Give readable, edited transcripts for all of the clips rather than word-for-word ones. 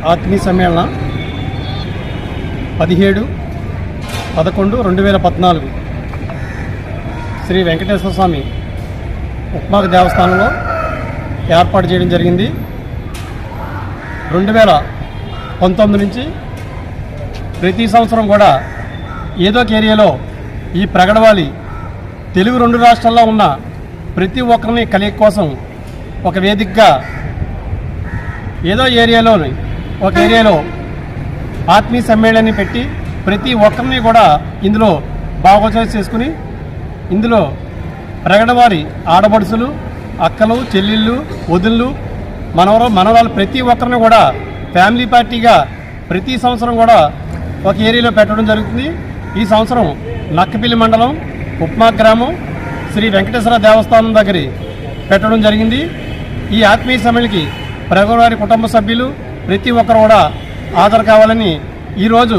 ఆత్మీయ సమ్మేళనం 17/11/2014 శ్రీ వెంకటేశ్వర స్వామి ఉప్మాక దేవస్థానంలో ఏర్పాటు చేయడం జరిగింది. 2019 నుంచి ప్రతి సంవత్సరం కూడా ఏదో ఒక ఏరియాలో ఈ ప్రగడవాలి తెలుగు 2 రాష్ట్రాల్లో ఉన్న ప్రతి ఒక్కరిని కలియక కోసం ఒక వేదికగా ఏదో ఒక ఏరియాలో ఆత్మీయ సమ్మేళనాన్ని పెట్టి ప్రతి ఒక్కరిని కూడా ఇందులో భాగస్వామ్యం చేసుకుని ఇందులో ప్రగడవారి ఆడపడుచులు, అక్కలు, చెల్లెళ్ళు, వదిళ్ళు, మనవరాలు ప్రతి ఒక్కరిని కూడా ఫ్యామిలీ పార్టీగా ప్రతి సంవత్సరం కూడా ఒక ఏరియాలో పెట్టడం జరుగుతుంది. ఈ సంవత్సరం నక్కపిల్లి మండలం ఉప్మా గ్రామం శ్రీ వెంకటేశ్వర దేవస్థానం దగ్గర పెట్టడం జరిగింది. ఈ ఆత్మీయ సమ్మేళనకి ప్రగడవారి కుటుంబ సభ్యులు ప్రతి ఒక్కరు కూడా హాజరు కావాలని ఈరోజు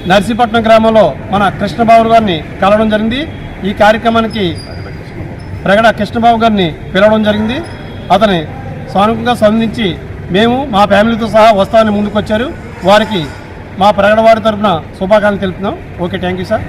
నర్సీపట్నం గ్రామంలో మన కృష్ణబాబు గారిని కలవడం జరిగింది. ఈ కార్యక్రమానికి ప్రగడ కృష్ణబాబు గారిని పిలవడం జరిగింది. అతని సానుకూలంగా స్పందించి మేము మా ఫ్యామిలీతో సహా వస్తామని ముందుకు వచ్చారు. వారికి మా ప్రగడవారి తరఫున శుభాకాంక్షలు తెలుపుతున్నాం. Okay, thank you sir.